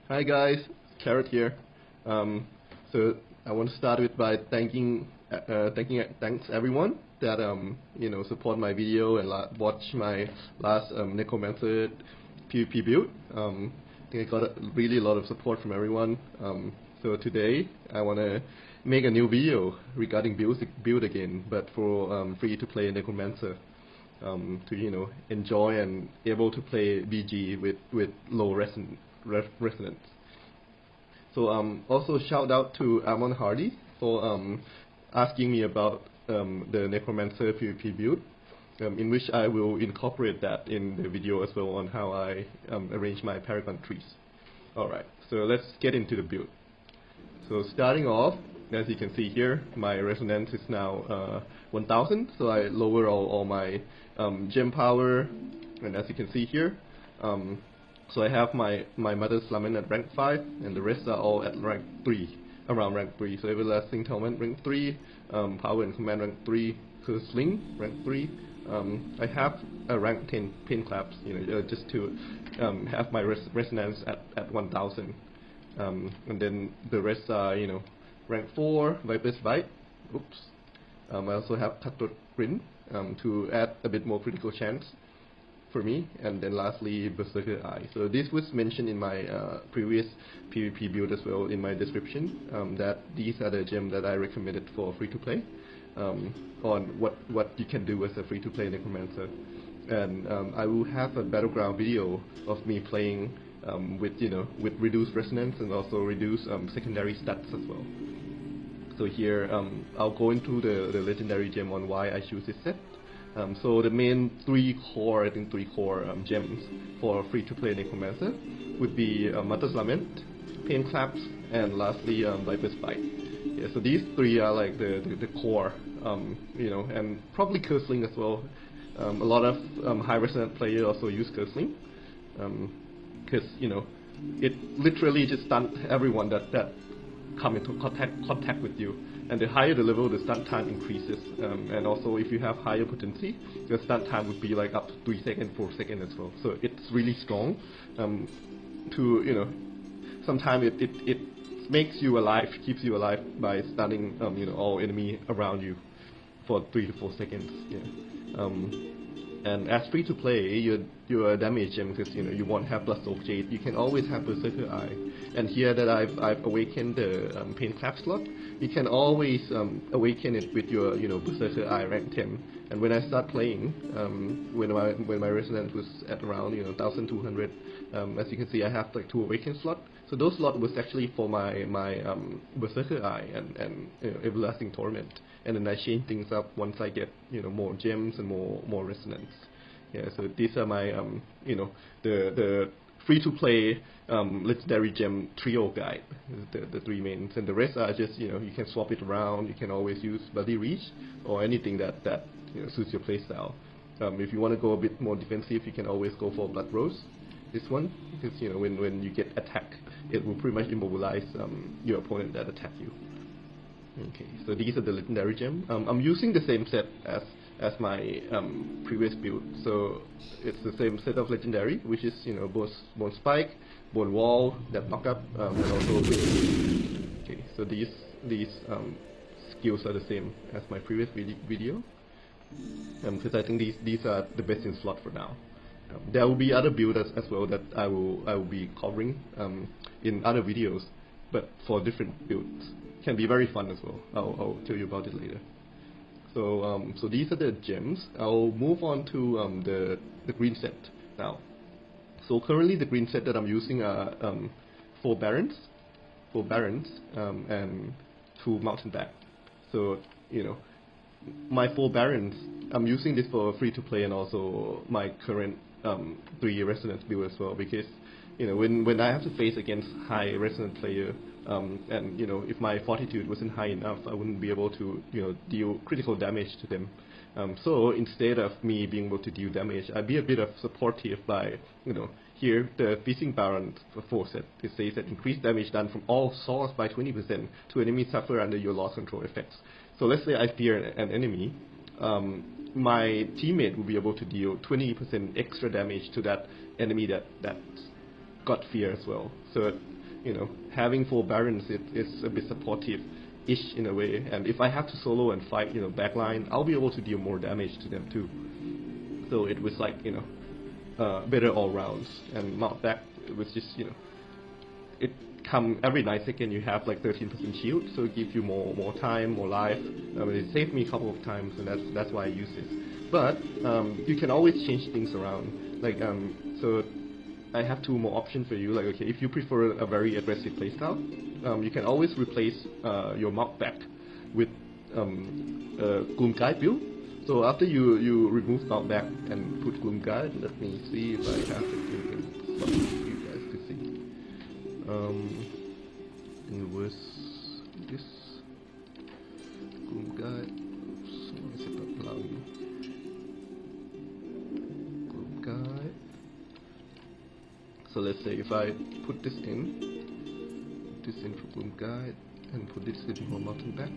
Hi guys, Carrot here. So I want to start with by thanks everyone that support my video and watch my last Necromancer PvP build. I think I got really a lot of support from everyone. So today I want to make a new video regarding build again, but for free to play Necromancer. To enjoy and able to play BG with low resonance. So also shout out to Amon Hardy for asking me about the Necromancer PvP build, in which I will incorporate that in the video as well on how I arrange my Paragon trees. Alright, so let's get into the build. So starting off, as you can see here, my resonance is now 1000, so I lower all my gem power, and as you can see here, so I have my Mother's Lament at rank 5, and the rest are all at rank 3, around rank 3. So Everlasting Torment rank 3, Power and Command rank 3, Sling rank 3. I have a rank 10 pin claps, just to have my resonance at 1000. And then the rest are, rank 4, Viper's Bite. Oops. I also have Cutthroat Grin to add a bit more critical chance for me, and then lastly Berserker Eye. So this was mentioned in my previous PvP build as well in my description, that these are the gems that I recommended for free-to-play, on what you can do as a free-to-play Necromancer. And I will have a battleground video of me playing with reduced resonance and also reduced secondary stats as well. So here I'll go into the legendary gem on why I choose this set. So the main three core gems for free-to-play Necromancer would be Mother's Lament, Pain Claps, and lastly Viper's Bite. Yeah, so these three are like the core, and probably Cursling as well. A lot of high resonant players also use Cursling, because it literally just stuns everyone that come into contact with you. And the higher the level, the stun time increases, and also if you have higher potency, your stun time would be like up to 3 seconds, 4 seconds as well. So it's really strong. Sometimes it makes you alive, keeps you alive by stunning all enemy around you for 3 to 4 seconds. Yeah. And as free to play, you're a damage gem because you won't have Bloodsoaked Jade. You can always have Berserker Eye. And here that I've awakened the Pain Clap slot, you can always awaken it with your Berserker Eye rank 10. And when I start playing, when my resonance was at around 1200, as you can see, I have like 2 awaken slots. So those slots was actually for my Berserker Eye and Everlasting Torment. And then I change things up once I get more gems and more resonance. Yeah, so these are my the free-to-play legendary gem trio guide. The 3 mains, and the rest are just you can swap it around. You can always use Bloody Reach or anything that suits your playstyle. If you want to go a bit more defensive, you can always go for Blood Rose. This one, because when you get attacked, it will pretty much immobilize your opponent that attack you. Okay, so these are the legendary gem. I'm using the same set as my previous build. So it's the same set of legendary, which is Bone Spike, Bone Wall, that knockup, and also okay. So these skills are the same as my previous video, because I think these are the best in slot for now. There will be other builds as well that I will be covering in other videos, but for different builds. Can be very fun as well. I'll tell you about it later. So so these are the gems. I'll move on to the green set now. So currently the green set that I'm using are 4 Barons, and 2 Mountain Back. So my 4 Barons, I'm using this for free to play and also my current 3 resonance build as well, because when I have to face against high resonant player, and if my fortitude wasn't high enough, I wouldn't be able to deal critical damage to them. So instead of me being able to deal damage, I'd be a bit of supportive by here the Feasting Baron for set. It says that increased damage done from all source by 20% to enemies suffer under your loss control effects. So let's say I fear an enemy, my teammate will be able to deal 20% extra damage to that enemy that got fear as well. So having 4 barons, it's a bit supportive-ish in a way. And if I have to solo and fight, backline, I'll be able to deal more damage to them too. So it was like, better all rounds. And mount back, it was just, it come every 9 seconds you have like 13% shield, so it gives you more time, more life. It saved me a couple of times, and that's why I use this. But you can always change things around. Like so I have 2 more options for you. Like, okay, if you prefer a very aggressive playstyle, you can always replace your mount back with Gloom Guide build. So after you remove mount back and put Gloom Guide, let me see if I have it in slot for you guys to see. It was this Gloom Guide. Oops, why is it not allowing me? Gloom Guide. So let's say if I put this in for Gloom Guide and put this in for Mountain Back.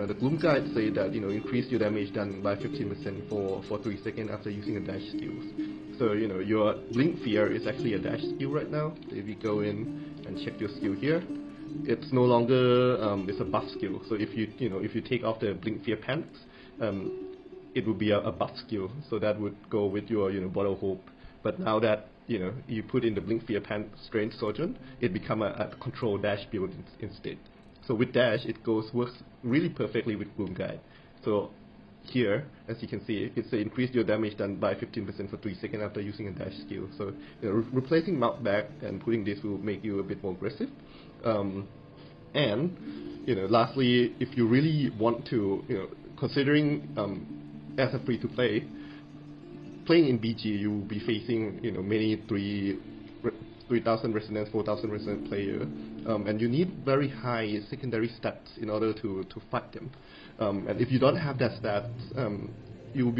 The Gloom Guide say that increase your damage done by 15% for 3 seconds after using a dash skills. So your Blink Fear is actually a dash skill right now. So if you go in and check your skill here, it's no longer it's a buff skill. So if you take off the Blink Fear pants, it would be a buff skill. So that would go with your Bottle Hope. But now that you put in the Blink Fear pants Strange Sojourn, it become a control dash build instead. So with dash, works really perfectly with Gloom Guide. So here, as you can see, it's increase your damage done by 15% for 3 seconds after using a dash skill. So replacing mount back and putting this will make you a bit more aggressive. And lastly, if you really want to, considering as a free to play, playing in BG, you will be facing many 3,000 resonance, 4,000 resonance player, and you need very high secondary stats in order to fight them. And if you don't have that stats, you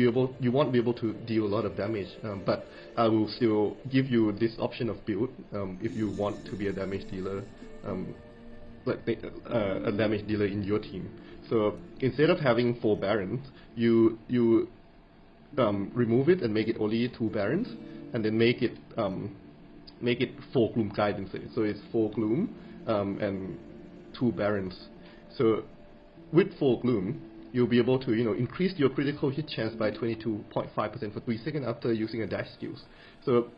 won't be able to deal a lot of damage. But I will still give you this option of build if you want to be a damage dealer, a damage dealer in your team. So instead of having 4 barons, you remove it and make it only 2 barons, and then make it 4 Gloom Guide instead. So it's 4 Gloom and 2 barons. So with 4 Gloom, you'll be able to increase your critical hit chance by 22.5% for 3 seconds after using a dash skills. So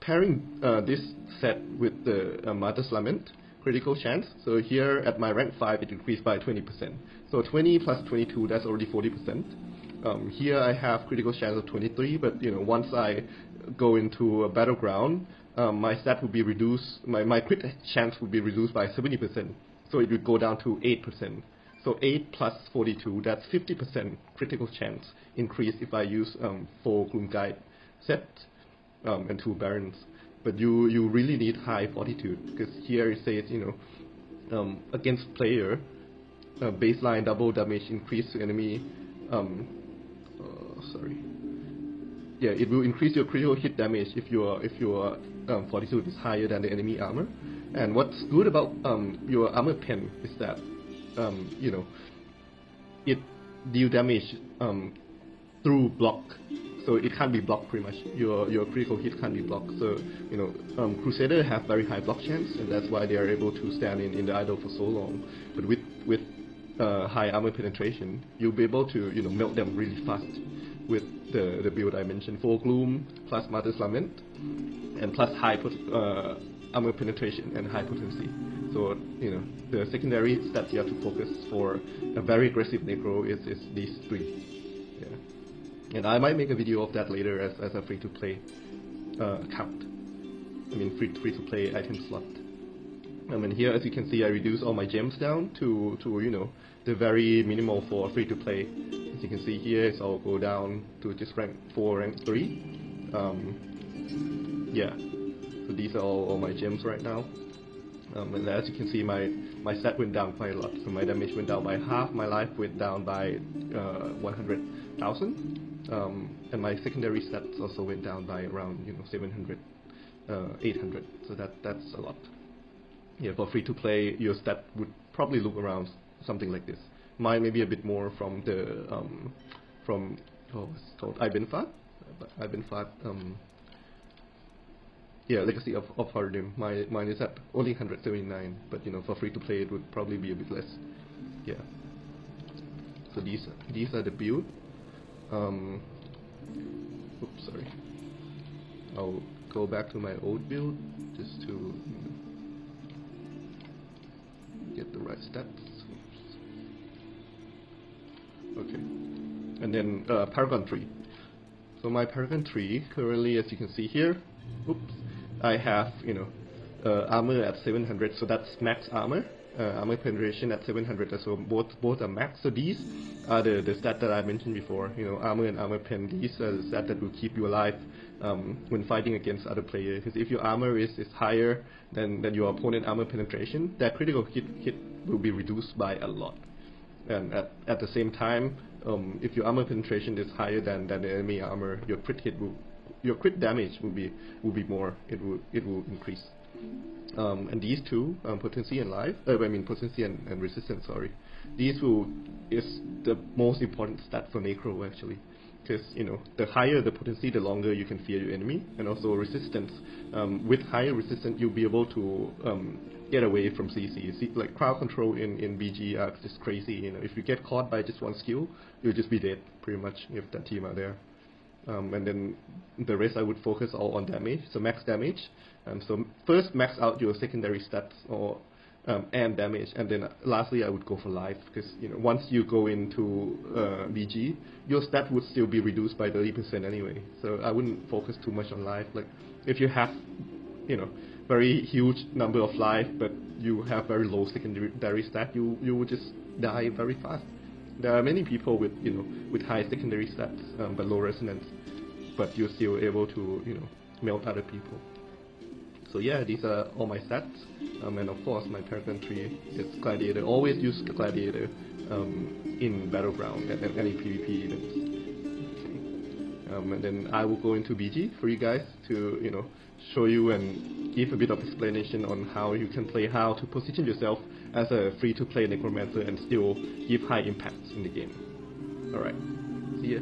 pairing this set with the Martyr's Lament critical chance. So here at my rank 5, it increased by 20%. So 20 plus 22, that's already 40%. Here I have critical chance of 23, but once I go into a battleground, my stat would be reduced. My crit chance would be reduced by 70%. So it would go down to 8%. So 8 plus 42, that's 50% critical chance increase if I use 4 Gloom Guide set and 2 barons. But you really need high fortitude, because here it says against player baseline double damage increase to enemy. Yeah, it will increase your critical hit damage if your fortitude is higher than the enemy armor. And what's good about your armor pen is that it deal damage through block, so it can't be blocked pretty much. Your critical hit can't be blocked. So Crusader have very high block chance, and that's why they are able to stand in the idol for so long. But with high armor penetration, you'll be able to melt them really fast with the build I mentioned: 4 Gloom plus Martyr's Lament, and plus high armor penetration and high potency. So the secondary stats you have to focus for a very aggressive necro is these 3. Yeah, and I might make a video of that later as a free to play account. I mean free to play item slot. And here, as you can see, I reduce all my gems down to the very minimal for free to play. As you can see here, it's all go down to just rank 4, rank 3. Yeah, so these are all my gems right now. And as you can see, my stat went down quite a lot. So my damage went down by half, my life went down by 100,000, and my secondary stats also went down by around 700, 800. So that's a lot. Yeah, for free to play, your stat would probably look around something like this. Mine may be a bit more from the what's it called, Ibenfad. yeah, Legacy of Paragon. Mine is at only 179, but you know, for free to play it would probably be a bit less. Yeah. So these are the build. Oops, sorry. I'll go back to my old build just to get the right stats. Oops. Okay. And then Paragon tree. So my Paragon tree currently, as you can see here, oops, I have armor at 700, so that's max armor. Armor penetration at 700, so both are max. So these are the stats that I mentioned before. You know, armor and armor pen. These are the stats that will keep you alive when fighting against other players. Because if your armor is higher than your opponent armor penetration, that critical hit will be reduced by a lot. And at the same time, if your armor penetration is higher than the enemy armor, your crit damage will be more. It will increase. And these two, potency and life, potency and resistance, sorry. These is the most important stat for Necro actually, because you know, the higher the potency, the longer you can fear your enemy, and also resistance. With higher resistance, you'll be able to get away from CC. Like crowd control in BG are just crazy. You know, if you get caught by just one skill, you'll just be dead pretty much if that team are there. And then the rest I would focus all on damage, so max damage. So first max out your secondary stats and damage, and then lastly I would go for life, because you know, once you go into BG, your stat would still be reduced by 30% anyway. So I wouldn't focus too much on life. Like if you have very huge number of life, but you have very low secondary stat, you would just die very fast. There are many people with high secondary stats but low resonance, but you're still able to melt other people. So yeah, these are all my stats, and of course my Paragon tree is Gladiator. Always use the Gladiator in Battleground and any PvP events. Okay. And then I will go into BG for you guys to show you and give a bit of explanation on how you can play, how to position yourself as a free-to-play Necromancer and still give high impacts in the game. Alright, see ya.